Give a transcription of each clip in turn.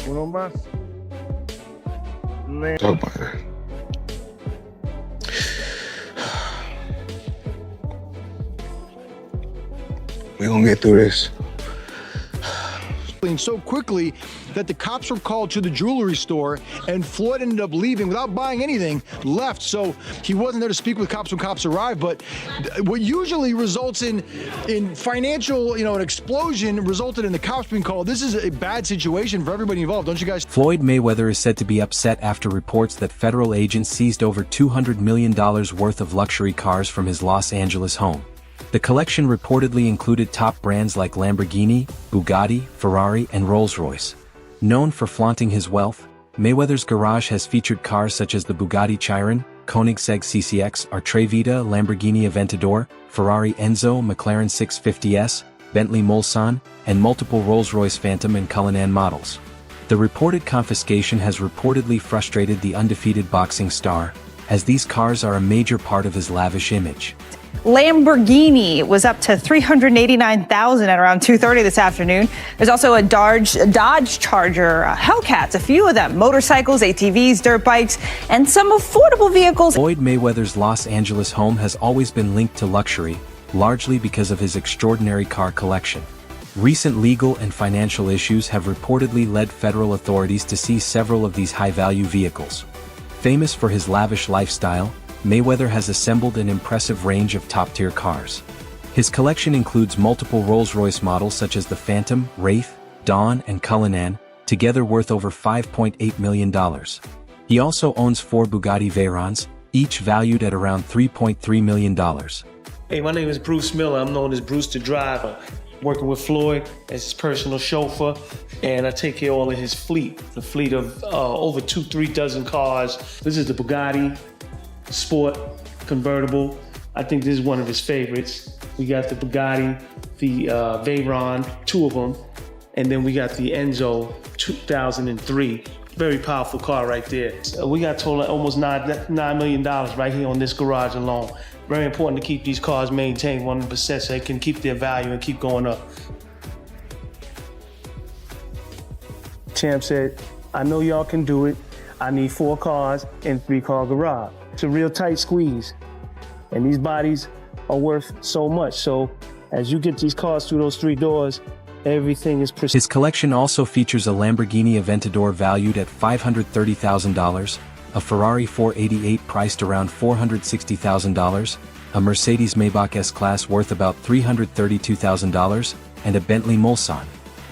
Uno más. Oh my. We're gonna get through this. So quickly that the cops were called to the jewelry store, and Floyd ended up leaving without buying anything, left. So he wasn't there to speak with cops when cops arrived. But what usually results in financial, an explosion resulted in the cops being called. This is a bad situation for everybody involved, don't you guys? Floyd Mayweather is said to be upset after reports that federal agents seized over $200 million worth of luxury cars from his Los Angeles home. The collection reportedly included top brands like Lamborghini, Bugatti, Ferrari, and Rolls-Royce. Known for flaunting his wealth, Mayweather's garage has featured cars such as the Bugatti Chiron, Koenigsegg CCX, Tre Vita, Lamborghini Aventador, Ferrari Enzo, McLaren 650S, Bentley Mulsanne, and multiple Rolls-Royce Phantom and Cullinan models. The reported confiscation has reportedly frustrated the undefeated boxing star, as these cars are a major part of his lavish image. Lamborghini was up to $389,000 at around 2:30 this afternoon. There's also a Dodge Charger, Hellcats, a few of them, motorcycles, ATVs, dirt bikes, and some affordable vehicles. Floyd Mayweather's Los Angeles home has always been linked to luxury, largely because of his extraordinary car collection. Recent legal and financial issues have reportedly led federal authorities to seize several of these high-value vehicles. Famous for his lavish lifestyle, Mayweather has assembled an impressive range of top-tier cars. His collection includes multiple Rolls-Royce models such as the Phantom, Wraith, Dawn, and Cullinan, together worth over $5.8 million. He also owns 4 Bugatti Veyrons, each valued at around $3.3 million. Hey, my name is Bruce Miller. I'm known as Bruce the Driver. Working with Floyd as his personal chauffeur, and I take care of all of his fleet, the fleet of over 2-3 dozen cars. This is the Bugatti Sport convertible. I think this is one of his favorites. We got the Bugatti, the Veyron, 2 of them, and then we got the Enzo 2003. Very powerful car right there. We got total almost $9 million right here on this garage alone. Very important to keep these cars maintained 100% so they can keep their value and keep going up. Champ said, I know y'all can do it. I need 4 cars and 3-car garage. It's a real tight squeeze. And these bodies are worth so much. So as you get these cars through those 3 doors, everything is pristine. His collection also features a Lamborghini Aventador valued at $530,000, a Ferrari 488 priced around $460,000, a Mercedes Maybach S-Class worth about $332,000, and a Bentley Mulsanne.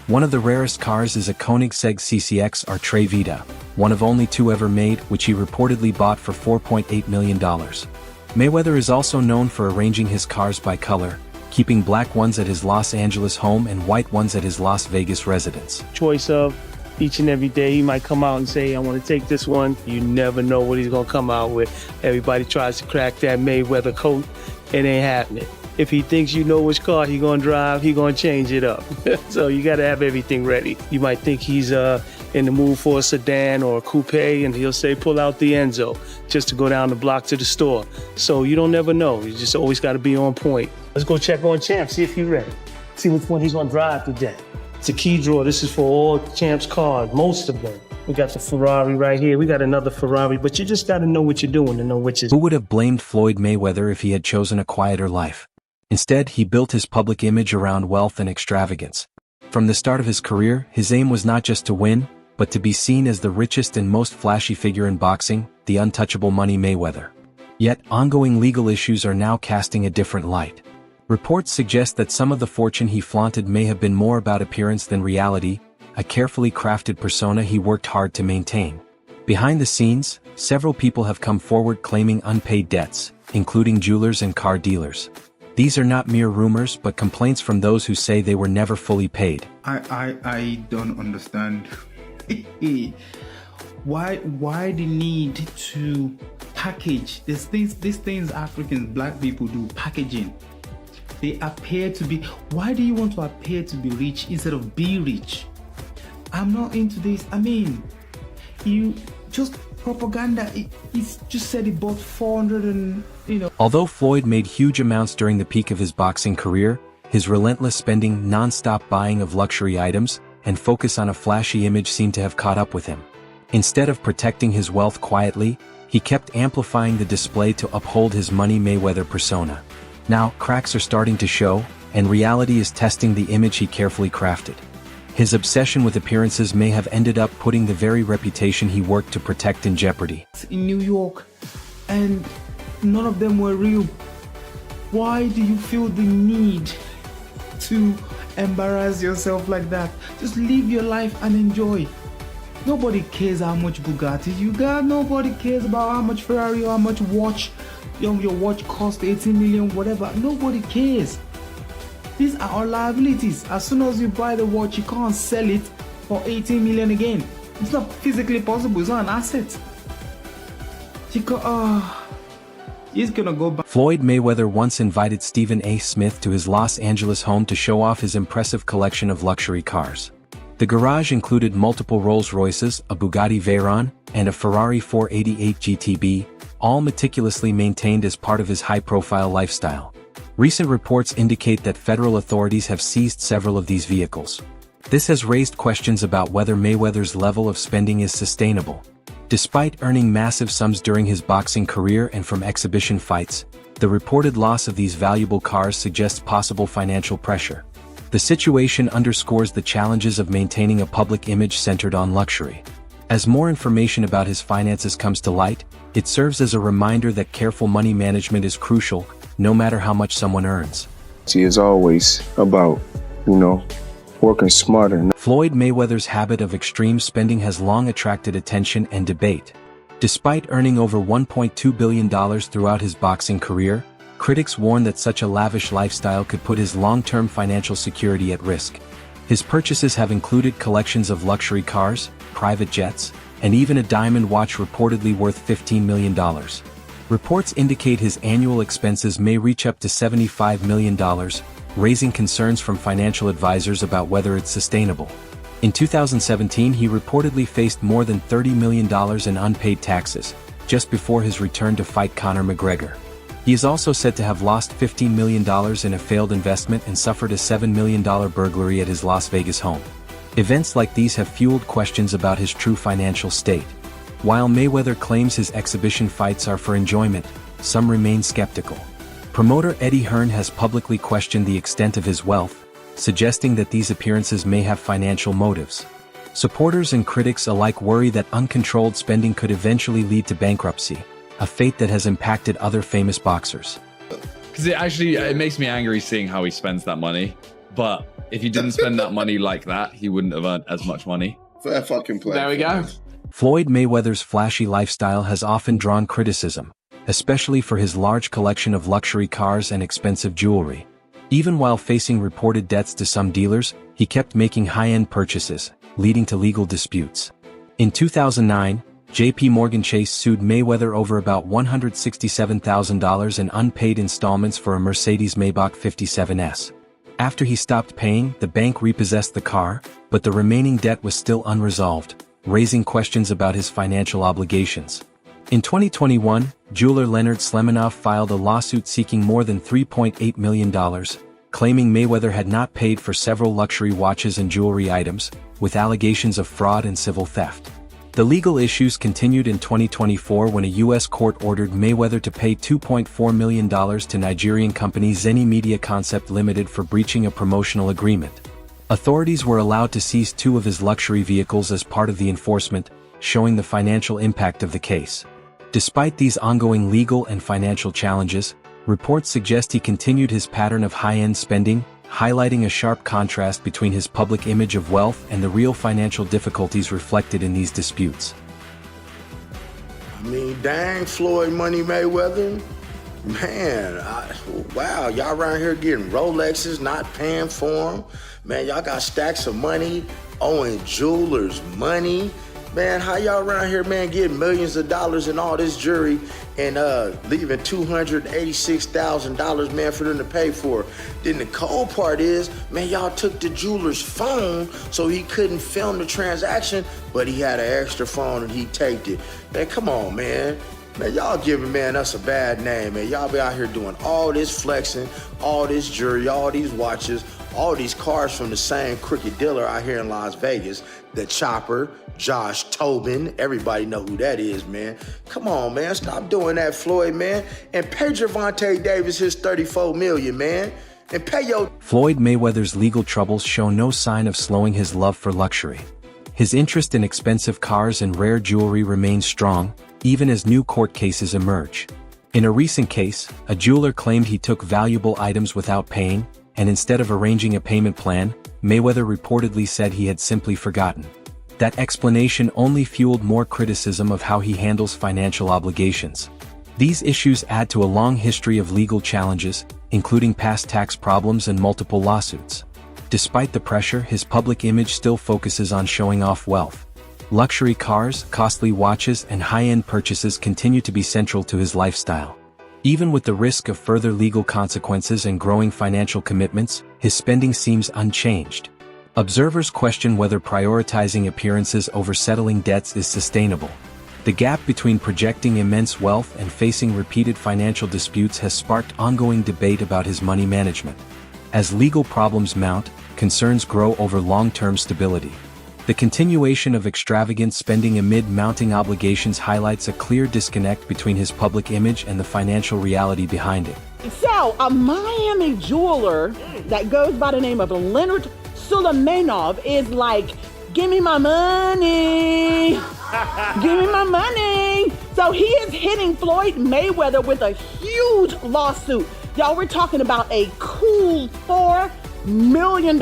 One of the rarest cars is a Koenigsegg CCX Tre Vita, one of only 2 ever made, which he reportedly bought for $4.8 million. Mayweather is also known for arranging his cars by color, keeping black ones at his Los Angeles home and white ones at his Las Vegas residence. Choice of each and every day, he might come out and say, I want to take this one. You never know what he's going to come out with. Everybody tries to crack that Mayweather coat. It ain't happening. If he thinks you know which car he's going to drive, he's going to change it up. So you got to have everything ready. You might think he's in the mood for a sedan or a coupe, and he'll say, pull out the Enzo, just to go down the block to the store. So you don't never know. You just always got to be on point. Let's go check on Champ, see if he's ready. See which one he's going to drive today. It's a key drawer. This is for all Champ's cars, most of them. We got the Ferrari right here. We got another Ferrari, but you just got to know what you're doing to know which is. Who would have blamed Floyd Mayweather if he had chosen a quieter life? Instead, he built his public image around wealth and extravagance. From the start of his career, his aim was not just to win, but to be seen as the richest and most flashy figure in boxing, the untouchable Money Mayweather. Yet, ongoing legal issues are now casting a different light. Reports suggest that some of the fortune he flaunted may have been more about appearance than reality, a carefully crafted persona he worked hard to maintain. Behind the scenes, several people have come forward claiming unpaid debts, including jewelers and car dealers. These are not mere rumors, but complaints from those who say they were never fully paid. I don't understand. Why the need to package these things Africans, black people do, packaging. They appear to be, why do you want to appear to be rich instead of be rich? I'm not into this. I mean, you just propaganda. It's just said it bought 400 and, Although Floyd made huge amounts during the peak of his boxing career, his relentless spending, non-stop buying of luxury items, and focus on a flashy image seem to have caught up with him. Instead of protecting his wealth quietly, he kept amplifying the display to uphold his Money Mayweather persona. Now, cracks are starting to show, and reality is testing the image he carefully crafted. His obsession with appearances may have ended up putting the very reputation he worked to protect in jeopardy. In New York, and none of them were real. Why do you feel the need to embarrass yourself like that? Just live your life and enjoy. Nobody cares how much Bugatti you got. Nobody cares about how much Ferrari or how much watch your watch cost 18 million, whatever. Nobody cares. These are all liabilities. As soon as you buy the watch, you can't sell it for 18 million again. It's not physically possible. It's not an asset. He's gonna go back. Floyd Mayweather once invited Stephen A. Smith to his Los Angeles home to show off his impressive collection of luxury cars. The garage included multiple Rolls-Royces, a Bugatti Veyron, and a Ferrari 488 GTB, all meticulously maintained as part of his high-profile lifestyle. Recent reports indicate that federal authorities have seized several of these vehicles. This has raised questions about whether Mayweather's level of spending is sustainable. Despite earning massive sums during his boxing career and from exhibition fights, the reported loss of these valuable cars suggests possible financial pressure. The situation underscores the challenges of maintaining a public image centered on luxury. As more information about his finances comes to light, it serves as a reminder that careful money management is crucial, no matter how much someone earns. He is always about, working smarter. Floyd Mayweather's habit of extreme spending has long attracted attention and debate. Despite earning over $1.2 billion throughout his boxing career, critics warn that such a lavish lifestyle could put his long-term financial security at risk. His purchases have included collections of luxury cars, private jets, and even a diamond watch reportedly worth $15 million. Reports indicate his annual expenses may reach up to $75 million, raising concerns from financial advisors about whether it's sustainable. In 2017, he reportedly faced more than $30 million in unpaid taxes, just before his return to fight Conor McGregor. He is also said to have lost $15 million in a failed investment and suffered a $7 million burglary at his Las Vegas home. Events like these have fueled questions about his true financial state. While Mayweather claims his exhibition fights are for enjoyment, some remain skeptical. Promoter Eddie Hearn has publicly questioned the extent of his wealth, suggesting that these appearances may have financial motives. Supporters and critics alike worry that uncontrolled spending could eventually lead to bankruptcy, a fate that has impacted other famous boxers. Because it makes me angry seeing how he spends that money. But if he didn't spend that money like that, he wouldn't have earned as much money. Fair fucking play. There we go. Floyd Mayweather's flashy lifestyle has often drawn criticism, especially for his large collection of luxury cars and expensive jewelry. Even while facing reported debts to some dealers, he kept making high-end purchases, leading to legal disputes. In 2009, J.P. Morgan Chase sued Mayweather over about $167,000 in unpaid installments for a Mercedes-Maybach 57S. After he stopped paying, the bank repossessed the car, but the remaining debt was still unresolved, raising questions about his financial obligations. In 2021, jeweler Leonard Slemanov filed a lawsuit seeking more than $3.8 million, claiming Mayweather had not paid for several luxury watches and jewelry items, with allegations of fraud and civil theft. The legal issues continued in 2024 when a U.S. court ordered Mayweather to pay $2.4 million to Nigerian company Zenny Media Concept Limited for breaching a promotional agreement. Authorities were allowed to seize 2 of his luxury vehicles as part of the enforcement, showing the financial impact of the case. Despite these ongoing legal and financial challenges, reports suggest he continued his pattern of high-end spending, highlighting a sharp contrast between his public image of wealth and the real financial difficulties reflected in these disputes. I mean, dang, Floyd Money Mayweather. Man, wow, y'all around here getting Rolexes, not paying for them. Man, y'all got stacks of money, owing jewelers money. Man, how y'all around here, man, getting millions of dollars in all this jewelry and leaving $286,000, man, for them to pay for? Then the cold part is, man, y'all took the jeweler's phone so he couldn't film the transaction, but he had an extra phone and he taped it. Man, come on, man. Man, y'all giving, man, us a bad name, man. Y'all be out here doing all this flexing, all this jewelry, all these watches, all these cars from the same crooked dealer out here in Las Vegas. The Chopper, Josh Tobin, everybody know who that is, man. Come on, man, stop doing that, Floyd, man. And pay Gervonta Davis his $34 million, man. And pay your... Floyd Mayweather's legal troubles show no sign of slowing his love for luxury. His interest in expensive cars and rare jewelry remains strong, even as new court cases emerge. In a recent case, a jeweler claimed he took valuable items without paying, and instead of arranging a payment plan, Mayweather reportedly said he had simply forgotten. That explanation only fueled more criticism of how he handles financial obligations. These issues add to a long history of legal challenges, including past tax problems and multiple lawsuits. Despite the pressure, his public image still focuses on showing off wealth. Luxury cars, costly watches, and high-end purchases continue to be central to his lifestyle. Even with the risk of further legal consequences and growing financial commitments, his spending seems unchanged. Observers question whether prioritizing appearances over settling debts is sustainable. The gap between projecting immense wealth and facing repeated financial disputes has sparked ongoing debate about his money management. As legal problems mount, concerns grow over long-term stability. The continuation of extravagant spending amid mounting obligations highlights a clear disconnect between his public image and the financial reality behind it. So, a Miami jeweler that goes by the name of Leonard Suleymanov is like, give me my money, give me my money. So he is hitting Floyd Mayweather with a huge lawsuit. Y'all, we're talking about a cool $4 million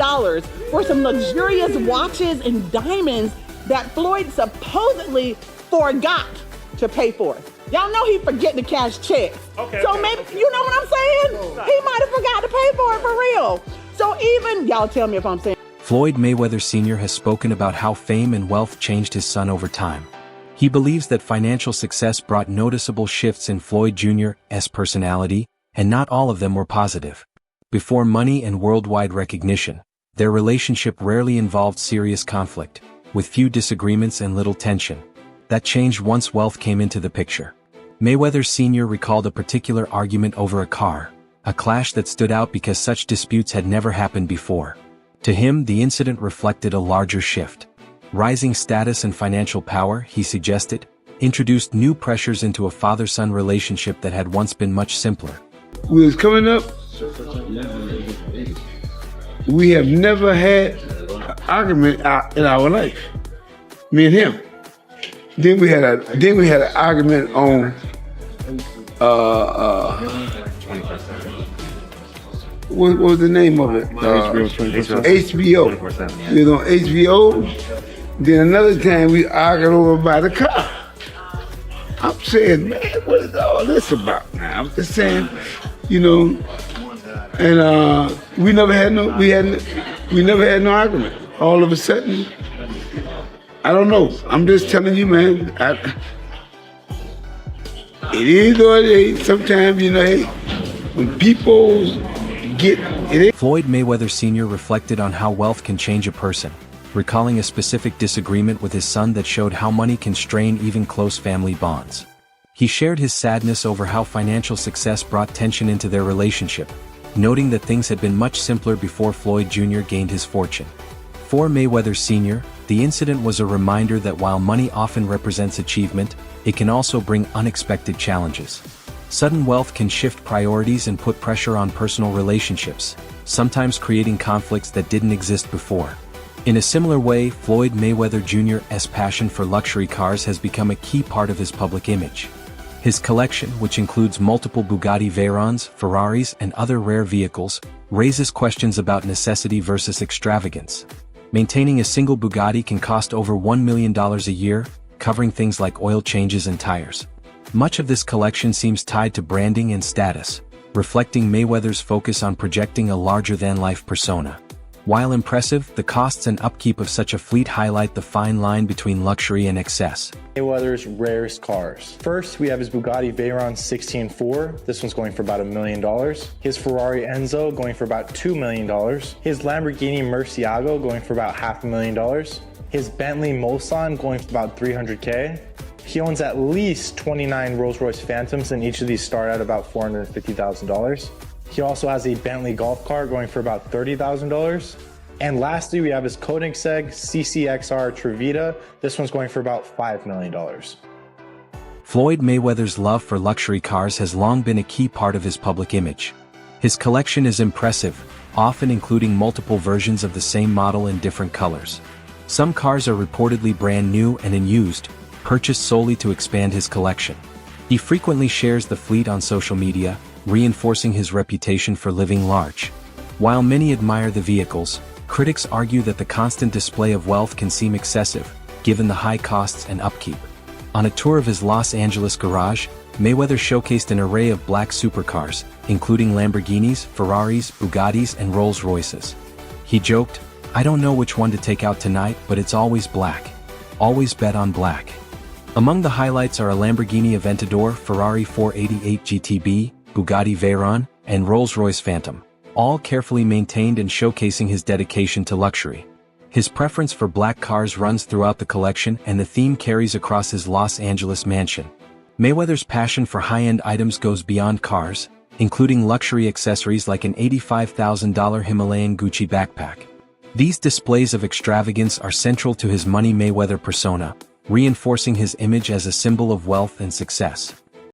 for some luxurious watches and diamonds that Floyd supposedly forgot to pay for. Y'all know he forget to cash checks. Okay, so maybe, you know what I'm saying? He might have forgot to pay for it for real. So even, y'all tell me if I'm saying. Floyd Mayweather Sr. has spoken about how fame and wealth changed his son over time. He believes that financial success brought noticeable shifts in Floyd Jr.'s personality, and not all of them were positive. Before money and worldwide recognition, their relationship rarely involved serious conflict, with few disagreements and little tension. That changed once wealth came into the picture. Mayweather Sr. recalled a particular argument over a car, a clash that stood out because such disputes had never happened before. To him, the incident reflected a larger shift. Rising status and financial power, he suggested, introduced new pressures into a father-son relationship that had once been much simpler. We was coming up, we have never had an argument in our life, me and him. Then we had an argument on what was the name of it? HBO. You know, HBO. Then another time we argued over by the car. I'm saying, man, what is all this about now? I'm just saying, you know, and we never had no argument. All of a sudden, I don't know. I'm just telling you, man. It is what it is. Sometimes, you know, hey, when people get it. Floyd Mayweather Sr. reflected on how wealth can change a person, recalling a specific disagreement with his son that showed how money can strain even close family bonds. He shared his sadness over how financial success brought tension into their relationship, noting that things had been much simpler before Floyd Jr. gained his fortune. For Mayweather Sr., the incident was a reminder that while money often represents achievement, it can also bring unexpected challenges. Sudden wealth can shift priorities and put pressure on personal relationships, sometimes creating conflicts that didn't exist before. In a similar way, Floyd Mayweather Jr.'s passion for luxury cars has become a key part of his public image. His collection, which includes multiple Bugatti Veyrons, Ferraris, and other rare vehicles, raises questions about necessity versus extravagance. Maintaining a single Bugatti can cost over $1 million a year, covering things like oil changes and tires. Much of this collection seems tied to branding and status, reflecting Mayweather's focus on projecting a larger-than-life persona. While impressive, the costs and upkeep of such a fleet highlight the fine line between luxury and excess. Mayweather's rarest cars. First, we have his Bugatti Veyron 16-4. This one's going for about $1 million. His Ferrari Enzo going for about $2 million. His Lamborghini Murcielago going for about $500,000. His Bentley Mulsanne going for about $300K. He owns at least 29 Rolls-Royce Phantoms, and each of these start at about $450,000. He also has a Bentley golf cart going for about $30,000. And lastly, we have his Koenigsegg CCXR Trevita. This one's going for about $5 million. Floyd Mayweather's love for luxury cars has long been a key part of his public image. His collection is impressive, often including multiple versions of the same model in different colors. Some cars are reportedly brand new and unused, purchased solely to expand his collection. He frequently shares the fleet on social media, reinforcing his reputation for living large. While many admire the vehicles, critics argue that the constant display of wealth can seem excessive, given the high costs and upkeep. On a tour of his Los Angeles garage, Mayweather showcased an array of black supercars, including Lamborghinis, Ferraris, Bugattis, and Rolls-Royces. He joked, "I don't know which one to take out tonight, but it's always black. Always bet on black." Among the highlights are a Lamborghini Aventador, Ferrari 488 GTB, Bugatti Veyron, and Rolls-Royce Phantom, all carefully maintained and showcasing his dedication to luxury. His preference for black cars runs throughout the collection, and the theme carries across his Los Angeles mansion. Mayweather's passion for high-end items goes beyond cars, including luxury accessories like an $85,000 Himalayan Gucci backpack. These displays of extravagance are central to his Money Mayweather persona, reinforcing his image as a symbol of wealth and success.